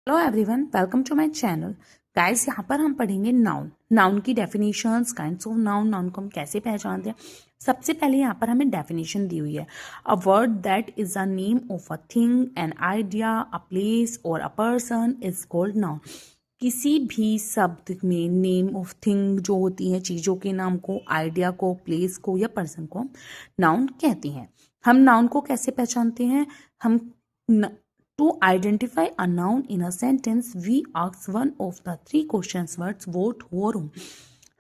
Hello everyone, welcome to my channel. Guys, यहाँ पर हम पढ़ेंगे नाउन की डेफिनेशंस, काइंड्स ऑफ नाउन को हम कैसे पहचानते हैं। सबसे पहले यहाँ पर हमें डेफिनेशन दी हुई है। A word that is a name of a thing, an idea, a place और a person is called noun. किसी भी शब्द में नेम ऑफ थिंग जो होती है, चीज़ों के नाम को, आइडिया को, प्लेस को या पर्सन को नाउन कहते हैं। हम नाउन को कैसे पहचानते हैं? हम To identify a noun in a sentence, we ask one of the three questions words what, who और whom।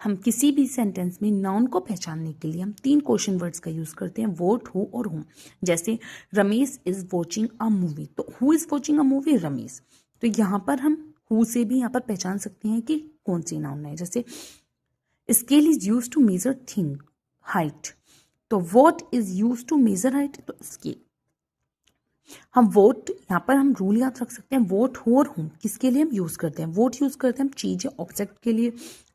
हम किसी भी सेंटेंस में नाउन को पहचानने के लिए हम 3 क्वेश्चन वर्ड्स का यूज करते हैं, वोट, हु और हुम। जैसे Ramesh is watching a movie, तो who is watching a movie? Ramesh. तो यहाँ पर हम हु से भी यहाँ पर पहचान सकते हैं कि कौन सी नाउन है। जैसे scale is use to measure thing, height, तो what is use to measure height, तो स्केल। हम वोट, यहाँ पर हम रूल याद रख सकते हैं, वोट, हु और हुम किसके लिए हम यूज करते हैं। वोट यूज करते हैं हम चीज या ऑब्जेक्ट के लिए,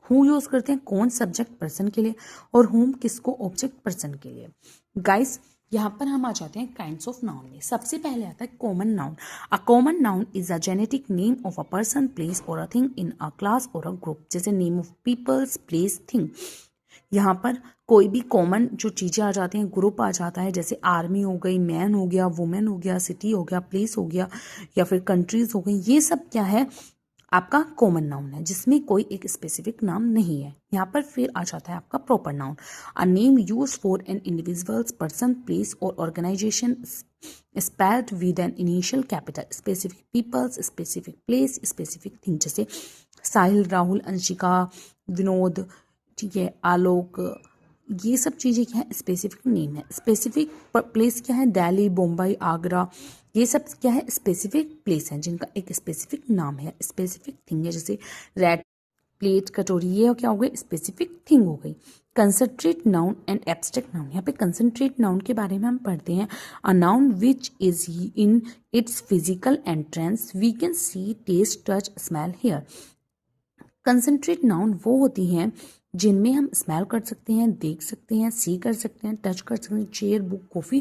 हु यूज करते हैं कौन सब्जेक्ट पर्सन के लिए, और हुम किसको, ऑब्जेक्ट पर्सन के लिए। गाइस, यहाँ पर हम आ जाते हैं काइंड्स ऑफ नाउन में। सबसे पहले आता है common noun. A common noun is a genetic name of a person, place और a thing in a class और अ ग्रुप। जैसे name of peoples, place, thing. यहाँ पर कोई भी कॉमन जो चीज़ें आ जाती हैं, ग्रुप आ जाता है, जैसे आर्मी हो गई, मैन हो गया, वुमेन हो गया, सिटी हो गया, प्लेस हो गया, या फिर कंट्रीज हो गई। ये सब क्या है? आपका कॉमन नाउन है, जिसमें कोई एक स्पेसिफिक नाम नहीं है। यहाँ पर फिर आ जाता है आपका proper noun. A name use for an individuals, person, place और organisation spelled with an initial capital, specific peoples, specific place, specific thing. जैसे साहिल, राहुल, अंशिका, विनोद, ठीक है, आलोक, ये सब चीज़ें क्या है? स्पेसिफिक नेम है। स्पेसिफिक प्लेस क्या है? दिल्ली, मुंबई, आगरा, ये सब क्या है? स्पेसिफिक प्लेस है जिनका एक स्पेसिफिक नाम है, स्पेसिफिक थिंग है। जैसे रेड प्लेट, कटोरी, ये क्या हो गई? स्पेसिफिक थिंग हो गई। Concentrate noun and abstract noun. यहाँ पे कंसंट्रेट नाउन के बारे में हम पढ़ते हैं। A noun which is in its physical entrance, we can see, taste, touch, smell, hear. Concentrate noun वो होती हैं जिनमें हम स्मेल कर सकते हैं, देख सकते हैं, सी कर सकते हैं, टच कर सकते हैं। चेयर, बुक, कॉफी,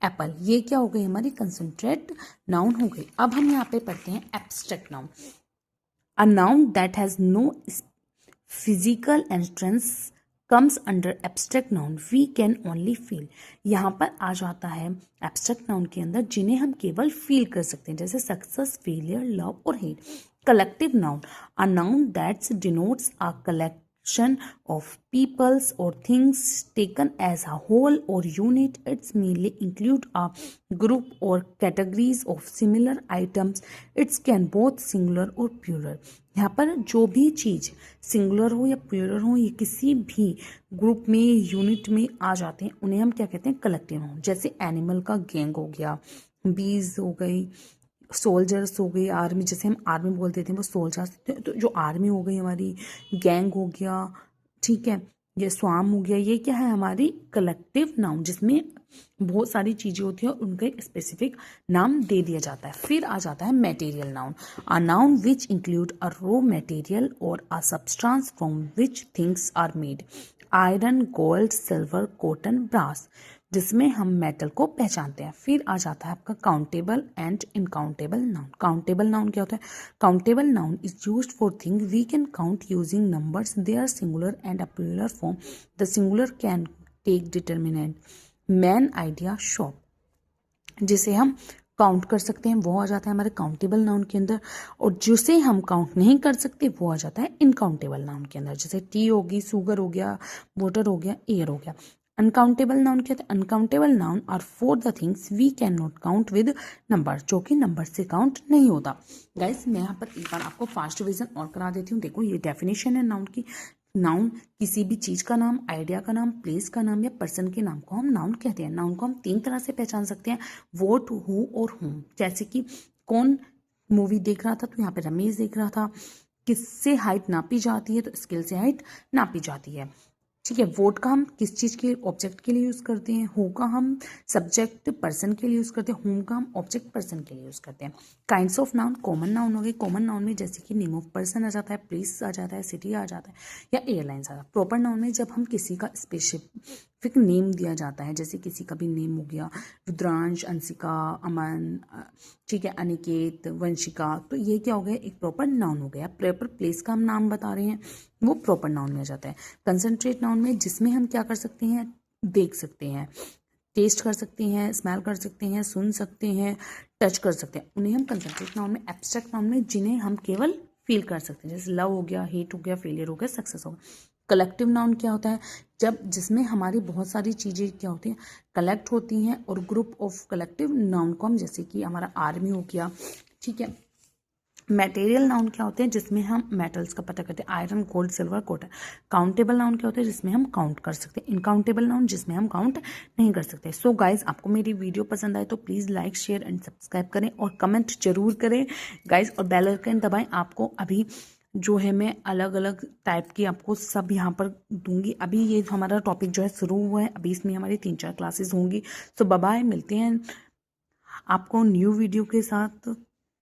एप्पल, ये क्या हो गई? हमारी कंसंट्रेट नाउन हो गई। अब हम यहाँ पे पढ़ते हैं abstract noun. A noun that has no physical entrance comes under abstract noun, we can only feel. यहाँ पर आ जाता है एब्स्ट्रैक्ट नाउन के अंदर जिन्हें हम केवल फील कर सकते हैं, जैसे सक्सेस, फेलियर, लव और hate. Collective noun, a noun that denotes a collection of peoples or things taken as a whole or unit. It's mainly include a group or categories of similar items. It can both singular or plural. यहाँ पर जो भी चीज़ singular हो या plural हो, ये किसी भी ग्रुप में, यूनिट में आ जाते हैं, उन्हें हम क्या कहते हैं? Collective noun. जैसे एनिमल का गैंग हो गया, बीज हो गई, सोल्जर्स हो गई, आर्मी, जैसे हम आर्मी बोल देते हैं वो सोल्जर्स, तो जो आर्मी हो गई हमारी, गैंग हो गया, ठीक है, ये स्वाम हो गया, ये क्या है? हमारी कलेक्टिव नाउन, जिसमें बहुत सारी चीज़ें होती है और उनका एक स्पेसिफिक नाम दे दिया जाता है। फिर आ जाता है material noun. A noun which include a raw material और a substance from which things are made, iron, gold, silver, cotton, brass, जिसमें हम मेटल को पहचानते हैं। फिर आ जाता है आपका countable and incountable noun. Countable noun क्या होता है? Countable noun is used for thing we can count using numbers, they are singular and a plural form. The singular can take determinant, man, idea, shop, जिसे हम count कर सकते हैं, वो आ जाता है हमारे काउंटेबल नाउन के अंदर। और जिसे हम काउंट नहीं कर सकते वो आ जाता है इनकाउंटेबल नाउन के अंदर। जैसे टी होगी, शुगर हो गया, वाटर हो गया, एयर हो गया। अनकाउंटेबल नाउन क्या है? Uncountable noun are for the things we can not count with number, जो कि नंबर से काउंट नहीं होता। गाइस, मैं यहाँ पर एक बार आपको फास्ट रिवीजन और करा देती हूँ। देखो, ये डेफिनेशन है नाउन की। नाउन किसी भी चीज का नाम, आइडिया का नाम, प्लेस का नाम या पर्सन के नाम को हम नाउन कहते हैं। नाउन को हम 3 तरह से पहचान सकते हैं, वोट, हु और हुम। जैसे कि कौन मूवी देख रहा था, तो यहाँ पे रमेश देख रहा था। किससे हाइट नापी जाती है, तो स्केल से हाइट नापी जाती है, ठीक है। वोट का हम किस चीज़ के, ऑब्जेक्ट के लिए यूज़ करते हैं। हु का हम सब्जेक्ट पर्सन के लिए यूज़ करते हैं। हुम का हम ऑब्जेक्ट पर्सन के लिए यूज़ करते हैं। Kinds of noun, common noun हो गए। कॉमन नाउन में जैसे कि नेम ऑफ पर्सन आ जाता है, प्लेस आ जाता है, सिटी आ जाता है या एयरलाइंस आ जाता है। प्रॉपर नाउन में जब हम किसी का स्पेसिफिक नेम दिया जाता है, जैसे किसी का भी नेम हो गया रुद्रांश, अंशिका, अमन, ठीक है, अनिकेत, वंशिका, तो ये क्या हो गया, एक प्रॉपर नाउन हो गया। प्रॉपर प्लेस का हम नाम बता रहे हैं, वो प्रॉपर नाउन में आ जाता है। कंसंट्रेट नाउन में जिसमें हम क्या कर सकते हैं, देख सकते हैं, टेस्ट कर सकते हैं, स्मेल कर सकते हैं, सुन सकते हैं, टच कर सकते हैं, उन्हें हम कंसंट्रेट नाउन में, एब्स्ट्रैक्ट नाउन में जिन्हें हम केवल फील कर सकते हैं, जैसे लव हो गया, हेट हो गया, फेलियर हो गया, सक्सेस हो गया। कलेक्टिव नाउन क्या होता है, जब जिसमें हमारी बहुत सारी चीज़ें क्या होती हैं, कलेक्ट होती हैं, और ग्रुप ऑफ कलेक्टिव नाउन को हम, जैसे कि हमारा आर्मी हो गया, ठीक है। मटेरियल नाउन क्या होते हैं, जिसमें हम मेटल्स का पता करते हैं, iron, gold, silver, copper. Countable noun क्या होते हैं, जिसमें हम काउंट कर सकते हैं। इनकाउंटेबल नाउन जिसमें हम काउंट नहीं कर सकते। सो गाइज, आपको मेरी वीडियो पसंद आए तो please like, share and subscribe करें और कमेंट जरूर करें गाइज, और बेल आइकन दबाएं। आपको अभी जो है मैं अलग अलग टाइप की आपको सब यहाँ पर दूंगी। अभी ये हमारा टॉपिक जो है शुरू हुआ है, अभी इसमें हमारी 3-4 क्लासेस होंगी। सो बाय बाय, मिलते हैं आपको न्यू वीडियो के साथ।